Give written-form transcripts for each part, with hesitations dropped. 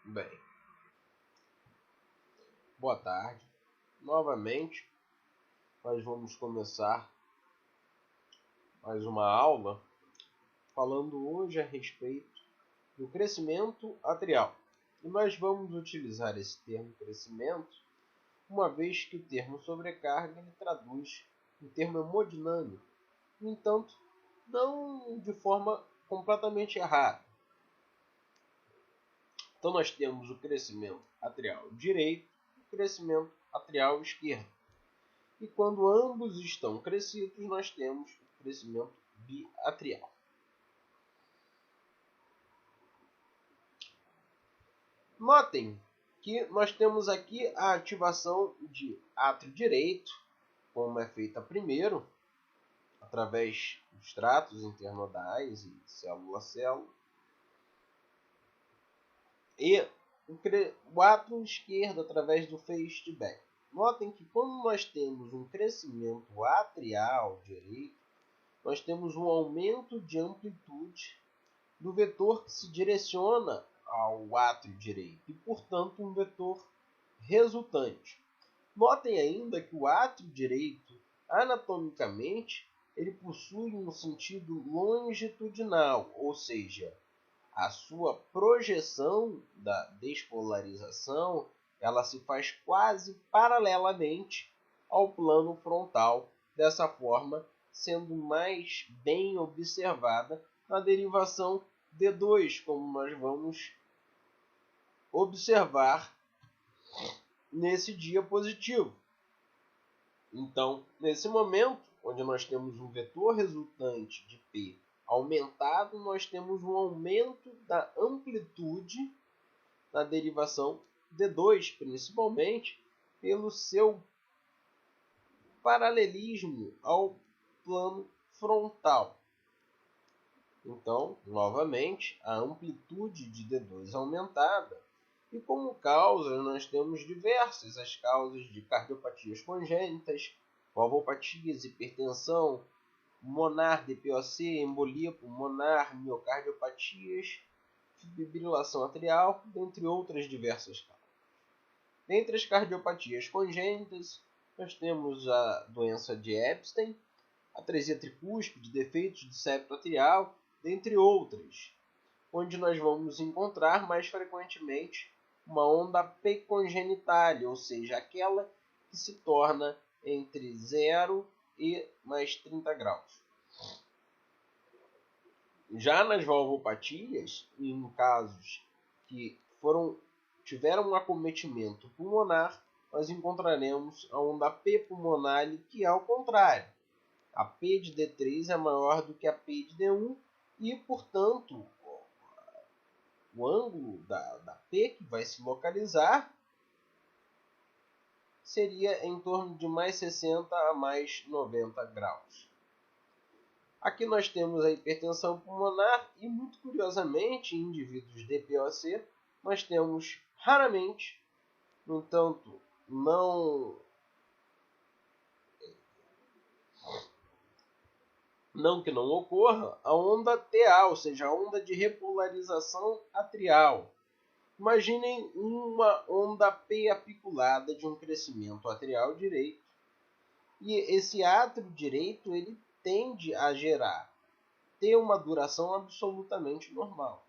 Bem, boa tarde. Novamente, nós vamos começar mais uma aula falando hoje a respeito do crescimento atrial. E nós vamos utilizar esse termo crescimento, uma vez que o termo sobrecarga ele traduz um termo hemodinâmico. No entanto, não de forma completamente errada. Então nós temos o crescimento atrial direito e o crescimento atrial esquerdo. E quando ambos estão crescidos, nós temos o crescimento biatrial. Notem que nós temos aqui a ativação de átrio direito, como é feita primeiro, através dos tratos internodais e célula a célula. E o átrio esquerdo através do feedback. Notem que quando nós temos um crescimento atrial direito, nós temos um aumento de amplitude do vetor que se direciona ao átrio direito e, portanto, um vetor resultante. Notem ainda que o átrio direito, anatomicamente, ele possui um sentido longitudinal, ou seja, a sua projeção da despolarização ela se faz quase paralelamente ao plano frontal, dessa forma sendo mais bem observada na derivação D2, como nós vamos observar nesse diapositivo. Então, nesse momento, onde nós temos um vetor resultante de P aumentado, nós temos um aumento da amplitude na derivação D2, principalmente pelo seu paralelismo ao plano frontal. Então, novamente, a amplitude de D2 aumentada. E como causa, nós temos diversas as causas de cardiopatias congênitas, valvopatias, hipertensão, pulmonar, DPOC, embolia pulmonar, miocardiopatias, fibrilação atrial, dentre outras diversas causas. Dentre as cardiopatias congênitas, nós temos a doença de Epstein, atresia tricúspide, defeitos de septo atrial, dentre outras, onde nós vamos encontrar mais frequentemente uma onda P congenitale, ou seja, aquela que se torna entre 0 e mais 30 graus. Já nas valvopatias, em casos que tiveram um acometimento pulmonar, nós encontraremos a onda P pulmonale, que é ao contrário. A P de D3 é maior do que a P de D1 e, portanto, o ângulo da P que vai se localizar seria em torno de mais 60 a mais 90 graus. Aqui nós temos a hipertensão pulmonar e, muito curiosamente, em indivíduos DPOC, nós temos raramente, no entanto, não que não ocorra, a onda TA, ou seja, a onda de repolarização atrial. Imaginem uma onda P apiculada de um crescimento atrial direito, e esse átrio direito ele tende a ter uma duração absolutamente normal.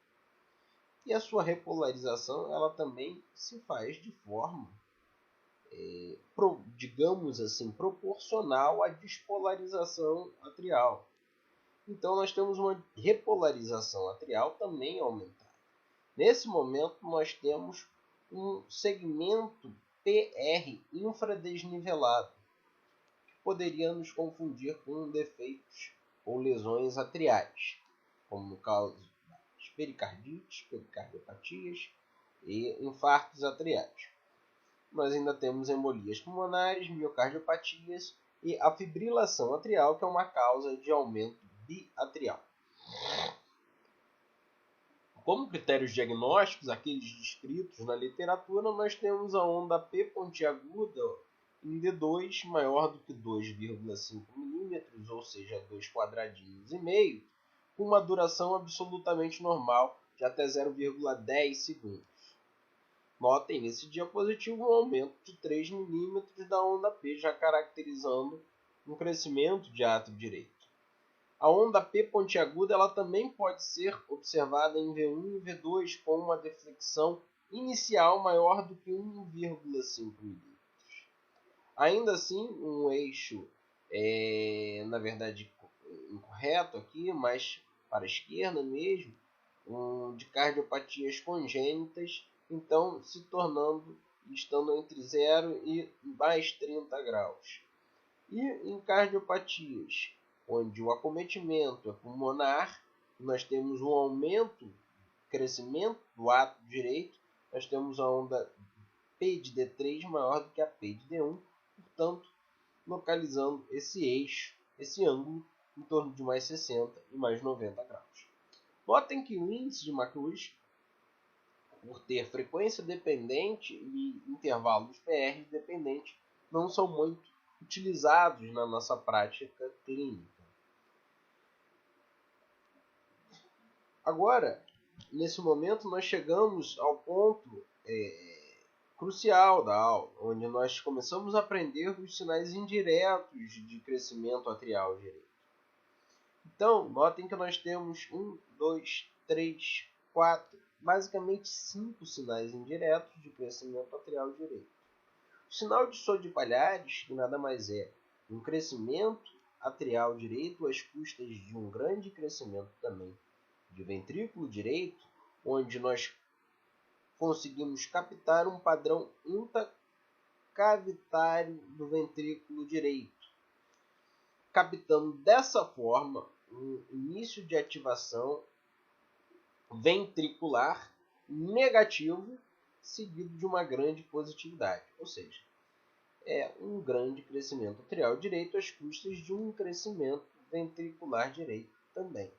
E a sua repolarização ela também se faz de forma, digamos assim, proporcional à despolarização atrial. Então nós temos uma repolarização atrial também aumentada. Nesse momento nós temos um segmento PR infradesnivelado, que poderia nos confundir com defeitos ou lesões atriais, como no caso das pericardites, pericardiopatias e infartos atriais. Nós ainda temos embolias pulmonares, miocardiopatias e a fibrilação atrial, que é uma causa de aumento biatrial. Como critérios diagnósticos, aqueles descritos na literatura, nós temos a onda P pontiaguda em D2 maior do que 2,5 mm, ou seja, 2 quadradinhos e meio, com uma duração absolutamente normal de até 0,10 segundos. Notem nesse diapositivo um aumento de 3 milímetros da onda P, já caracterizando um crescimento de átrio direito. A onda P pontiaguda ela também pode ser observada em V1 e V2 com uma deflexão inicial maior do que 1,5 milímetros. Ainda assim, um eixo na verdade, incorreto aqui, mas para a esquerda mesmo, de cardiopatias congênitas, então estando entre 0 e mais 30 graus. E em cardiopatias, onde o acometimento é pulmonar, nós temos um aumento, crescimento do átrio direito, nós temos a onda P de D3 maior do que a P de D1, portanto, localizando esse eixo, esse ângulo, em torno de mais 60 e mais 90 graus. Notem que o índice de McLuhan, por ter frequência dependente e intervalos PR dependentes, não são muito utilizados na nossa prática clínica. Agora, nesse momento, nós chegamos ao ponto crucial da aula, onde nós começamos a aprender os sinais indiretos de crescimento atrial direito. Então, notem que nós temos 1, 2, 3, 4, basicamente 5 sinais indiretos de crescimento atrial direito. O sinal de Soddy Palhares, que nada mais é um crescimento atrial direito às custas de um grande crescimento também de ventrículo direito, onde nós conseguimos captar um padrão intracavitário do ventrículo direito, captando dessa forma um início de ativação ventricular negativo seguido de uma grande positividade, ou seja, é um grande crescimento atrial direito às custas de um crescimento ventricular direito também.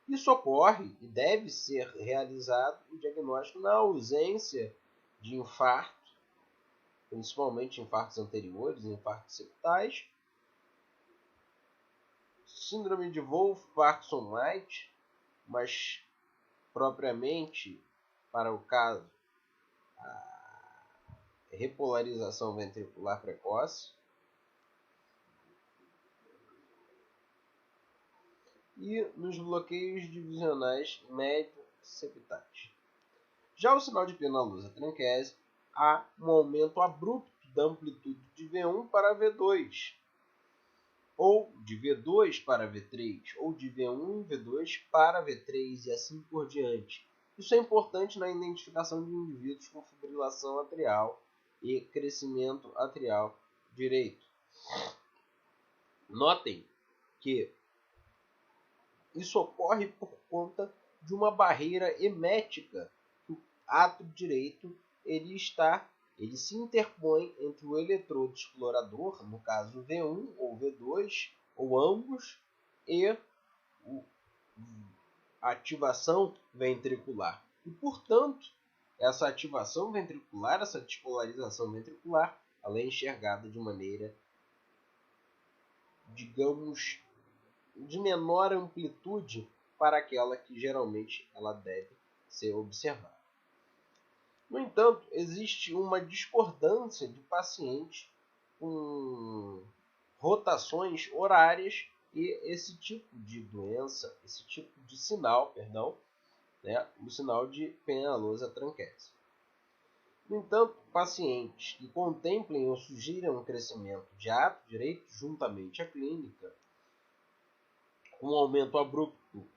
Isso ocorre e deve ser realizado o diagnóstico na ausência de infarto, principalmente infartos anteriores, infartos septais, síndrome de Wolff-Parkinson-White, mas propriamente para o caso a repolarização ventricular precoce, e nos bloqueios divisionais médio-septais. Já o sinal de Penelosa-Trenchese, há um aumento abrupto da amplitude de V1 para V2, ou de V2 para V3, ou de V1 e V2 para V3 e assim por diante. Isso é importante na identificação de indivíduos com fibrilação atrial e crescimento atrial direito. Notem que isso ocorre por conta de uma barreira emética que o átrio direito ele se interpõe entre o eletrodo explorador, no caso V1 ou V2, ou ambos, e a ativação ventricular. E, portanto, essa ativação ventricular, essa despolarização ventricular, ela é enxergada de maneira, digamos, de menor amplitude para aquela que geralmente ela deve ser observada. No entanto, existe uma discordância de pacientes com rotações horárias e esse tipo de doença, esse tipo de sinal, o sinal de Penelosa-Trenchese. No entanto, pacientes que contemplem ou sugiram um crescimento de átrio direito juntamente à clínica, um aumento abrupto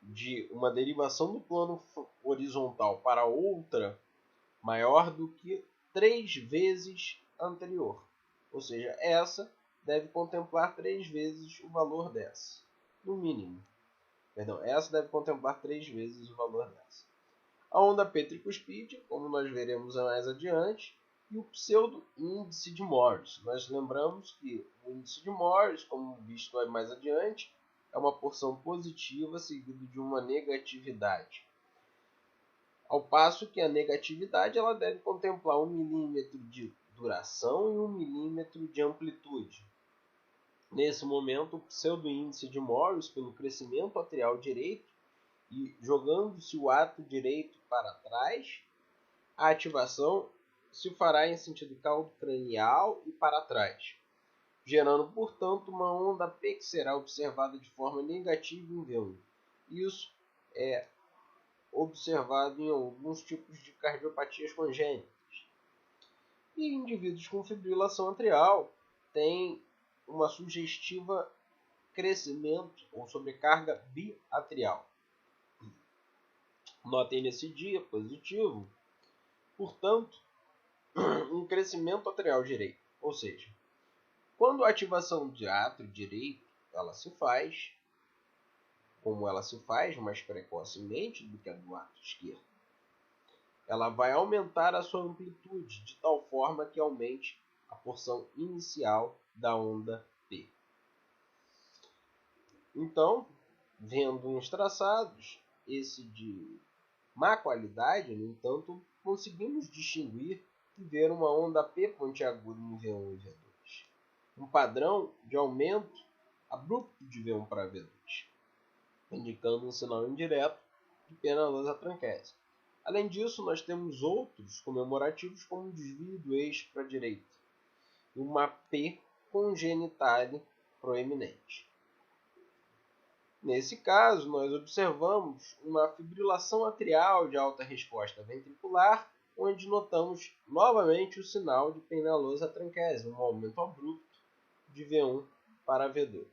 de uma derivação do plano horizontal para outra maior do que 3 vezes anterior. Ou seja, essa deve contemplar 3 vezes o valor dessa, no mínimo. Essa deve contemplar 3 vezes o valor dessa. A onda P tricuspide, como nós veremos mais adiante, e o pseudo-índice de Morris. Nós lembramos que o índice de Morris, como visto mais adiante, é uma porção positiva seguida de uma negatividade. Ao passo que a negatividade ela deve contemplar 1 milímetro de duração e 1 milímetro de amplitude. Nesse momento, o pseudo-índice de Morris, pelo crescimento atrial direito e jogando-se o átrio direito para trás, a ativação se fará em sentido caldo-cranial e para trás, gerando, portanto, uma onda P que será observada de forma negativa em V1. Isso é observado em alguns tipos de cardiopatias congênitas. E indivíduos com fibrilação atrial têm uma sugestiva crescimento ou sobrecarga biatrial. Notem nesse dia positivo, portanto, um crescimento atrial direito, ou seja, quando a ativação de átrio direito ela se faz, como ela se faz mais precocemente do que a do átrio esquerdo, ela vai aumentar a sua amplitude de tal forma que aumente a porção inicial da onda P. Então, vendo uns traçados, esse de má qualidade, no entanto, conseguimos distinguir e ver uma onda P pontiaguda em V1 e V2. Um padrão de aumento abrupto de V1 para V2, indicando um sinal indireto de penalosa tranquese. Além disso, nós temos outros comemorativos como o desvio do eixo para a direita e uma P congenitale proeminente. Nesse caso, nós observamos uma fibrilação atrial de alta resposta ventricular, onde notamos novamente o sinal de penalosa tranquese, um aumento abrupto de V1 para V2.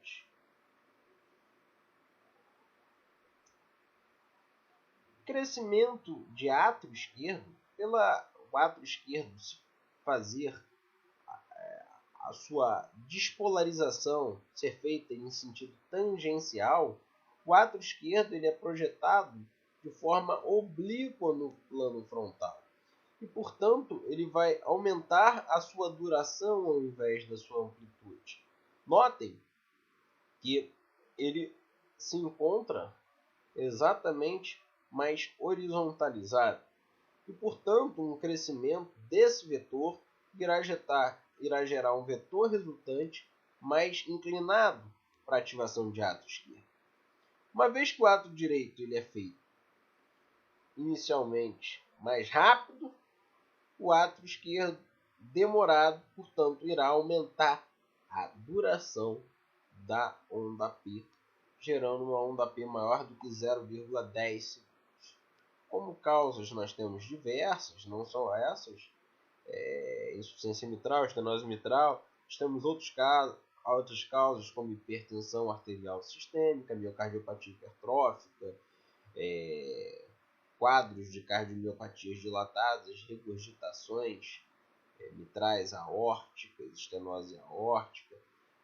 Crescimento de átrio esquerdo, o átrio esquerdo fazer a sua despolarização ser feita em sentido tangencial, o átrio esquerdo ele é projetado de forma oblíqua no plano frontal. E, portanto, ele vai aumentar a sua duração ao invés da sua amplitude. Notem que ele se encontra exatamente mais horizontalizado. E, portanto, um crescimento desse vetor irá gerar um vetor resultante mais inclinado para a ativação de átrio esquerdo. Uma vez que o átrio direito ele é feito inicialmente mais rápido, o átrio esquerdo demorado, portanto, irá aumentar a duração da onda P, gerando uma onda P maior do que 0,10 segundos. Como causas nós temos diversas, não são essas, insuficiência mitral, estenose mitral, temos outras causas como hipertensão arterial sistêmica, miocardiopatia hipertrófica, quadros de cardiomiopatias dilatadas, regurgitações mitrais aórticas, estenose aórtica,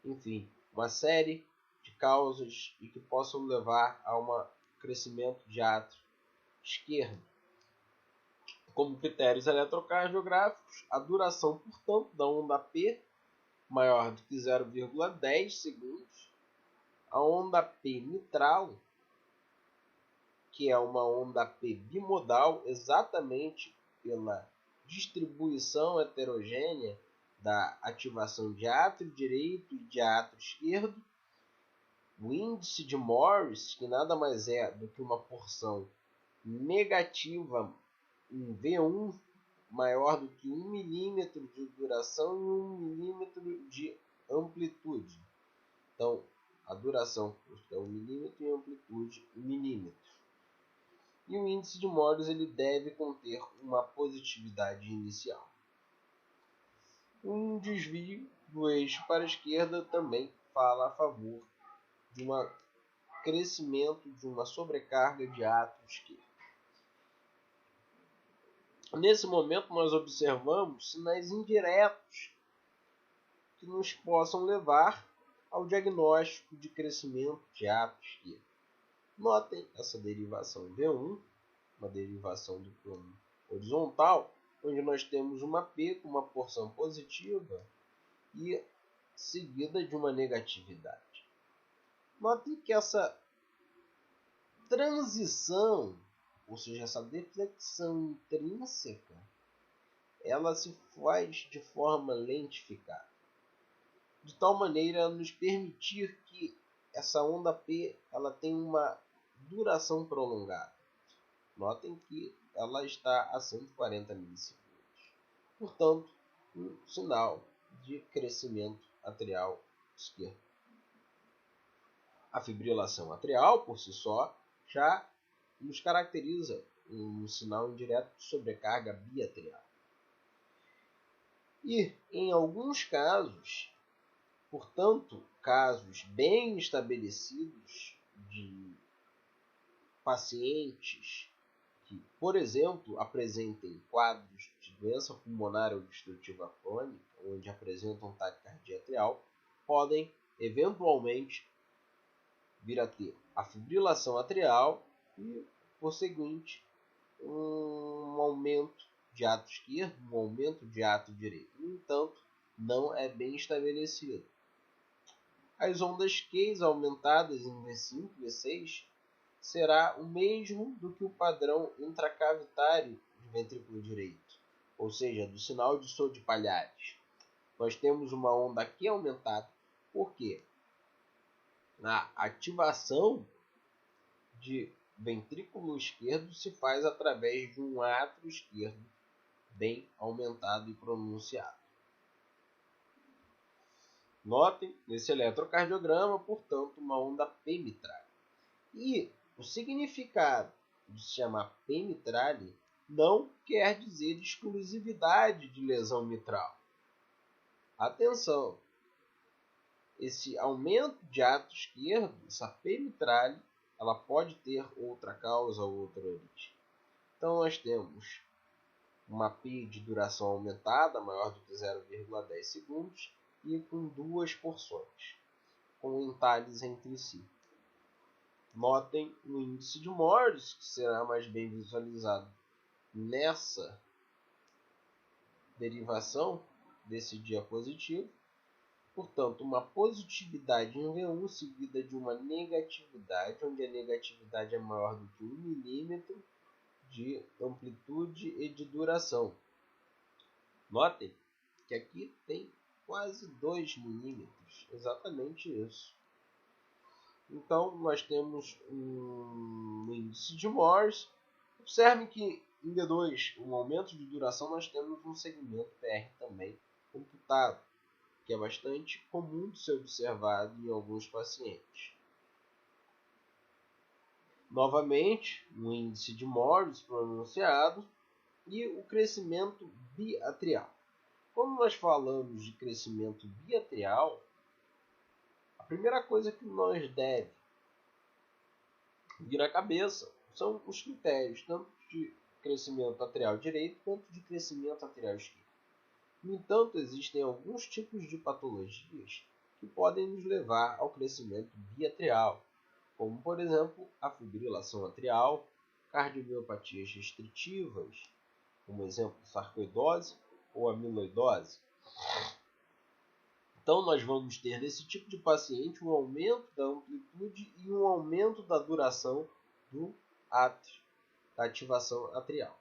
enfim, uma série de causas e que possam levar a um crescimento de átrio esquerdo. Como critérios eletrocardiográficos, a duração, portanto, da onda P maior do que 0,10 segundos, a onda P mitral, que é uma onda P bimodal, exatamente pela distribuição heterogênea da ativação de átrio direito e de átrio esquerdo, o índice de Morris, que nada mais é do que uma porção negativa em V1 maior do que 1 milímetro de duração e 1 milímetro de amplitude. Então, a duração é 1 milímetro e a amplitude 1 milímetro. E o índice de Morris ele deve conter uma positividade inicial. Um desvio do eixo para a esquerda também fala a favor de um crescimento de uma sobrecarga de átrio esquerdo. Nesse momento, nós observamos sinais indiretos que nos possam levar ao diagnóstico de crescimento de átrio esquerdo. Notem essa derivação V1, uma derivação do plano horizontal, onde nós temos uma P com uma porção positiva e seguida de uma negatividade. Notem que essa transição, ou seja, essa deflexão intrínseca, ela se faz de forma lentificada, de tal maneira a nos permitir que essa onda P ela tem uma duração prolongada. Notem que ela está a 140 milissegundos. Portanto, um sinal de crescimento atrial esquerdo. A fibrilação atrial, por si só, já nos caracteriza um sinal indireto de sobrecarga biatrial. E, em alguns casos, portanto, casos bem estabelecidos de pacientes que, por exemplo, apresentem quadros de doença pulmonar obstrutiva crônica, onde apresentam taquicardia atrial, podem, eventualmente, vir a ter a fibrilação atrial e, por seguinte, um aumento de ato esquerdo, um aumento de ato direito. No entanto, não é bem estabelecido. As ondas Q aumentadas em V5, V6 será o mesmo do que o padrão intracavitário de ventrículo direito, ou seja, do sinal de Sode Palhares. Nós temos uma onda Q aumentada, porque na ativação de ventrículo esquerdo se faz através de um átrio esquerdo bem aumentado e pronunciado. Notem nesse eletrocardiograma, portanto, uma onda P mitral. E o significado de se chamar P mitral não quer dizer exclusividade de lesão mitral. Atenção! Esse aumento de ato esquerdo, essa P mitral, ela pode ter outra causa ou outra origem. Então nós temos uma P de duração aumentada, maior do que 0,10 segundos, e com duas porções, com entalhes entre si. Notem o índice de Morse, que será mais bem visualizado nessa derivação desse diapositivo. Portanto, uma positividade em V1 seguida de uma negatividade, onde a negatividade é maior do que 1 milímetro de amplitude e de duração. Notem que aqui tem quase 2 milímetros, exatamente isso. Então, nós temos um índice de Morse. Observe que em D2, um aumento de duração, nós temos um segmento PR também computado, que é bastante comum de ser observado em alguns pacientes. Novamente, um índice de Morse pronunciado e o crescimento biatrial. Quando nós falamos de crescimento biatrial, a primeira coisa que nós deve vir à cabeça são os critérios, tanto de crescimento atrial direito quanto de crescimento atrial esquerdo. No entanto, existem alguns tipos de patologias que podem nos levar ao crescimento biatrial, como, por exemplo, a fibrilação atrial, cardiomiopatias restritivas, como exemplo, sarcoidose ou amiloidose. Então, nós vamos ter nesse tipo de paciente um aumento da amplitude e um aumento da duração do átrio, da ativação atrial.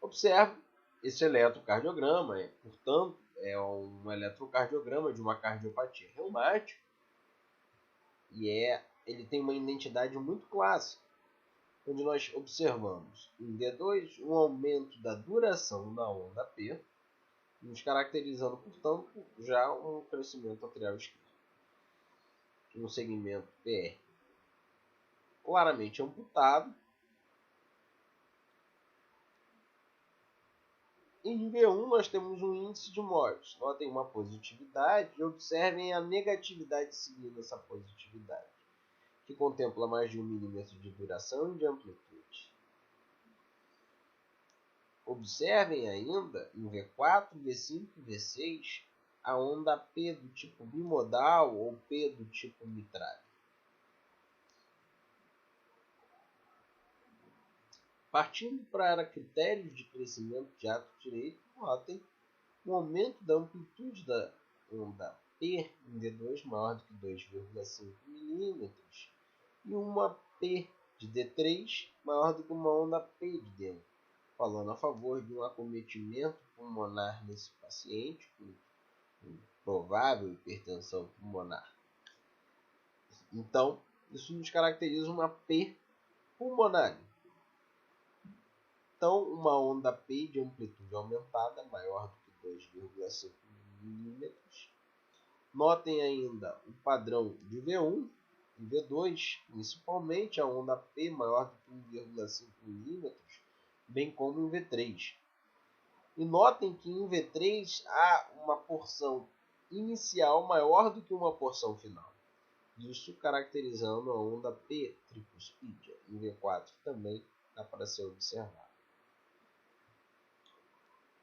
Observe esse eletrocardiograma, portanto, é um eletrocardiograma de uma cardiopatia reumática e ele tem uma identidade muito clássica, onde nós observamos em D2 um aumento da duração da onda P, nos caracterizando, portanto, já um crescimento atrial esquerdo. No segmento PR claramente amputado. Em V1 nós temos um índice de Morse. Notem uma positividade e observem a negatividade seguindo essa positividade, que contempla mais de 1 milímetro de duração e de amplitude. Observem ainda em V4, V5 e V6 a onda P do tipo bimodal ou P do tipo mitral. Partindo para critérios de crescimento de ato direito, notem um aumento da amplitude da onda P em D2 maior do que 2,5 mm e uma P de D3 maior do que uma onda P de D1, falando a favor de um acometimento pulmonar nesse paciente com provável hipertensão pulmonar. Então, isso nos caracteriza uma P pulmonar. Então, uma onda P de amplitude aumentada maior do que 2,5 milímetros. Notem ainda o padrão de V1 e V2, principalmente a onda P maior do que 1,5 milímetros, bem como em V3. E notem que em V3 há uma porção inicial maior do que uma porção final. Isso caracterizando a onda P tricuspídea. Em V4 também dá para ser observado.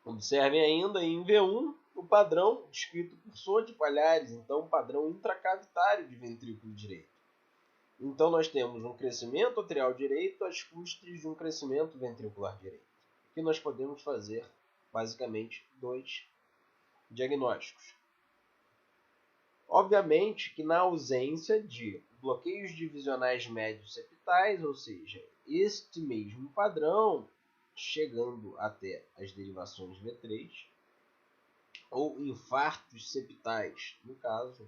Observem ainda em V1 o padrão descrito por Sode e Palhares, então o padrão intracavitário de ventrículo direito. Então nós temos um crescimento atrial direito às custas de um crescimento ventricular direito. Aqui nós podemos fazer basicamente dois diagnósticos. Obviamente que na ausência de bloqueios divisionais médios septais, ou seja, este mesmo padrão chegando até as derivações V3, ou infartos septais, no caso,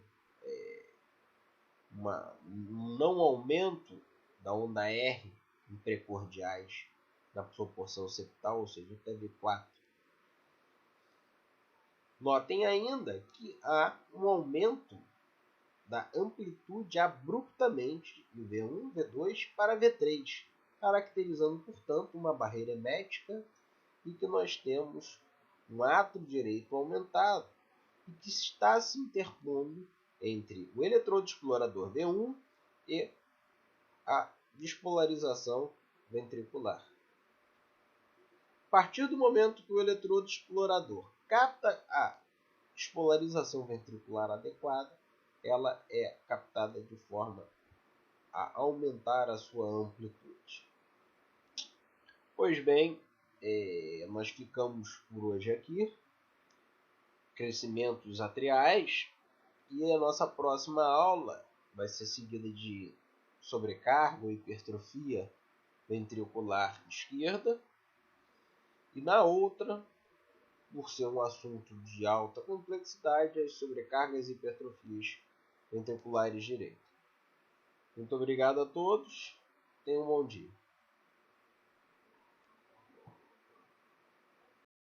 um não aumento da onda R em precordiais na sua porção septal, ou seja, até V4. Notem ainda que há um aumento da amplitude abruptamente de V1, V2 para V3, caracterizando, portanto, uma barreira emética e que nós temos um átrio direito aumentado e que está se interpondo entre o eletrodo explorador V1 e a despolarização ventricular. A partir do momento que o eletrodo explorador capta a despolarização ventricular adequada, ela é captada de forma a aumentar a sua amplitude. Pois bem, nós ficamos por hoje aqui. Crescimentos atriais. E a nossa próxima aula vai ser seguida de sobrecarga ou hipertrofia ventricular esquerda. E na outra, por ser um assunto de alta complexidade, as sobrecargas e hipertrofias ventriculares direita. Muito obrigado a todos. Tenham um bom dia.